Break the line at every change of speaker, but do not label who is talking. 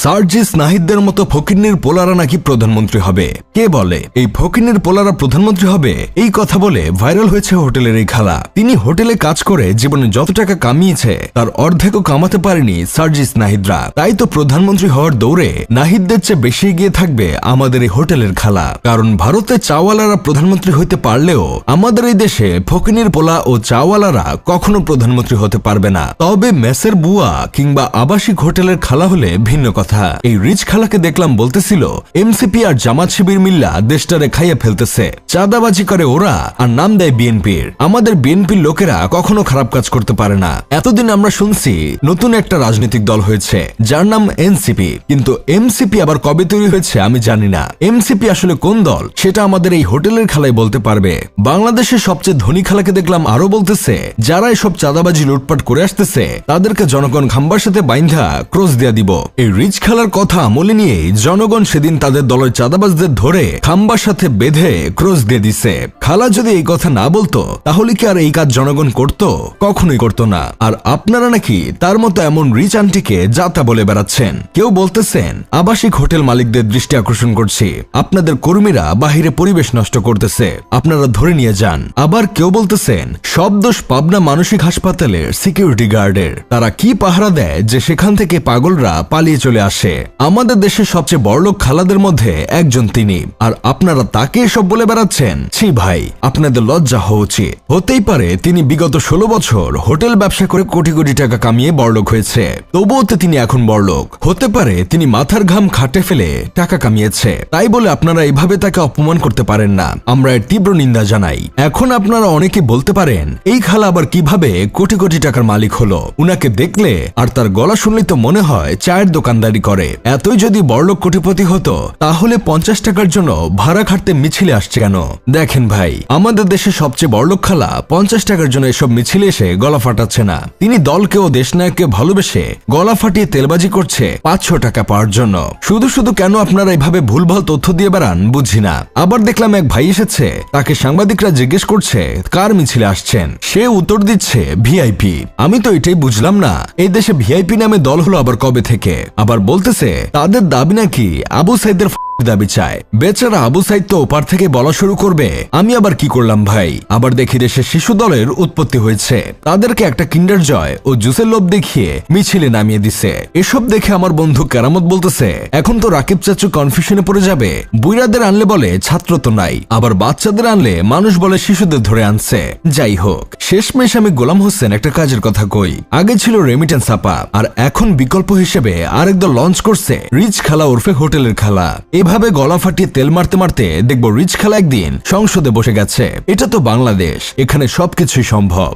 সার্জিস নাহিদদের মতো ফকিন্নির পোলারা নাকি প্রধানমন্ত্রী হবে। কে বলে এই ফকিন্নির পোলারা প্রধানমন্ত্রী হবে? এই কথা বলে ভাইরাল হয়েছে হোটেলের এই খালা। তিনি হোটেলে কাজ করে জীবনে যত টাকা কামিয়েছে তার অর্ধেকও কামাতে পারেনি সার্জিস নাহিদরা। তাই তো প্রধানমন্ত্রী হওয়ার দৌড়ে নাহিদদের চেয়ে বেশি এগিয়ে থাকবে আমাদের এই হোটেলের খালা। কারণ ভারতে চাওয়ালারা প্রধানমন্ত্রী হইতে পারলেও আমাদের এই দেশে ফকিন্নির পোলা ও চাওয়ালারা কখনো প্রধানমন্ত্রী হতে পারবে না। তবে মেসের বুয়া কিংবা আবাসিক হোটেলের খালা হলে ভিন্ন কথা। এই রিচ খালাকে দেখলাম বলতেছিল এমসিপি আর জামাত শিবির মিল্লা দেশটারে খাইয়া ফেলতেছে, চাঁদাবাজি করে ওরা আর নাম দেয় বিএনপির। আমাদের বিএনপির লোকেরা কখনো খারাপ কাজ করতে পারে না। এতদিন আমরা শুনছি নতুন একটা রাজনৈতিক দল হয়েছে যার নাম এনসিপি, কিন্তু এমসিপি আবার কবে তৈরি হয়েছে আমি জানি না। এমসিপি আসলে কোন দল সেটা আমাদের এই হোটেলের খালাই বলতে পারবে। বাংলাদেশের সবচেয়ে ধনী খালাকে দেখলাম আরো বলতেছে যারা এসব চাঁদাবাজি লুটপাট করে আসতেছে তাদেরকে জনগণ খাম্বার সাথে বাইন্ধা ক্রস দিয়া দিব। এই রিচ খালার কথা আমলে নিয়ে জনগণ সেদিন তাদের দলের চাঁদাবাজদের ধরে খাম্বার সাথে বেঁধে ক্রস দিয়ে দিছে। খালা যদি এই কথা না বলতো তাহলে কি আর এই কাজ জনগণ করত? কখনোই করতো না। আর আপনারা নাকি তার মতো এমন রিচ আন্টিকে যাতা বলে বেড়াচ্ছেন। কেউ বলতেছেন আবাসিক হোটেল মালিকদের দৃষ্টি আকর্ষণ করছি, আপনাদের কর্মীরা বাহিরে পরিবেশ নষ্ট করতেছে, আপনারা ধরে নিয়ে যান। আবার কেউ বলতেছেন সব দোষ পাবনা মানসিক হাসপাতালের সিকিউরিটি গার্ডের, তারা কি পাহারা দেয় যে সেখান থেকে পাগলরা পালিয়ে চলে আসে। আমাদের দেশের সবচেয়ে বড়লোক খালাদের মধ্যে একজন তিনি, আর আপনারা তাকে এসব বলে বেড়াচ্ছেন। ছি ভাই, আপনাদের লজ্জা হওয়া উচিত। হতেই পারে তিনি বিগত 16 বছর হোটেল ব্যবসা করে কোটি কোটি টাকা কামিয়ে বড়লোক হয়েছে, তবুও তো তিনি এখন বড়লোক। হতে পারে তিনি মাথার ঘাম খাটে ফেলে টাকা কামিয়েছে, তাই বলে আপনারা এভাবে তাকে অপমান করতে পারেন না। আমরা এর তীব্র নিন্দা জানাই। এখন আপনারা অনেকে বলতে পারেন এই খালা আবার কিভাবে কোটি কোটি টাকার মালিক হলো? উনাকে দেখলে আর তার গলা শুনলে তো মনে হয় চায়ের দোকানদারি করে। এতই যদি বড়লোক কোটিপতি হতো তাহলে 50 টাকার জন্য ভাড়া খাটতে মিছিলে আসছে কেন? দেখেন ভাই, আমাদের দেশে সবচেয়ে বড়লোক খালা 50 টাকার জন্য এসব মিছিলে এসে গলা ফাটাচ্ছে না। তিনি দলকে ও দেশনায়ককে ভালোবেসে গলা ফাটিয়ে তেলবাজি করছে 500 টাকা পাওয়ার জন্য। শুধু শুধু কেন আপনারা এভাবে ভুলভাল তথ্য দিয়ে বেড়ান বুঝি না। আবার দেখলাম এক ভাই এসেছে, তাকে সাংবাদিকরা জিজ্ঞেস করছে কার মিছিলে আসছেন, সে উত্তর দিচ্ছে ভিআইপি। আমি তো এটাই বুঝলাম না এই দেশে ভিআইপি নামে দল হলো আবার কবে থেকে? আবার বলতেছে তাদের দাবি নাকি আবু সাইদের দাবি চায়। বেচারা আবু সাইদ তো ওপার থেকে বলা শুরু করবে। আমি আবার কি করলাম ভাই? আবার দেখি দেশে শিশু দলের উৎপত্তি হয়েছে, তাদেরকে একটা কিন্ডার জয় ও জুসের লোভ দেখিয়ে মিছিলে নামিয়ে দিছে। এসব দেখে আমার বন্ধু কেরামত বলতেছে এখন তো রাকিব চাচু কনফিউশনে পড়ে যাবে। বুইরাদের আনলে বলে ছাত্র তো নাই, আবার বাচ্চাদের আনলে মানুষ বলে শিশুদের ধরে আনছে। যাই হোক, শেষমেশ আমি গোলাম হোসেন একটা কাজের কথা কই। আগে ছিল রেমিটেন্স আপা, আর এখন বিকল্প হিসেবে আরেক দল লঞ্চ করছে রিচ খালা ওরফে হোটেলের খালা। এভাবে গলা ফাটিয়ে তেল মারতে মারতে দেখবো রিচ খালা একদিন সংসদে বসে গেছে। এটা তো বাংলাদেশ, এখানে সবকিছুই সম্ভব।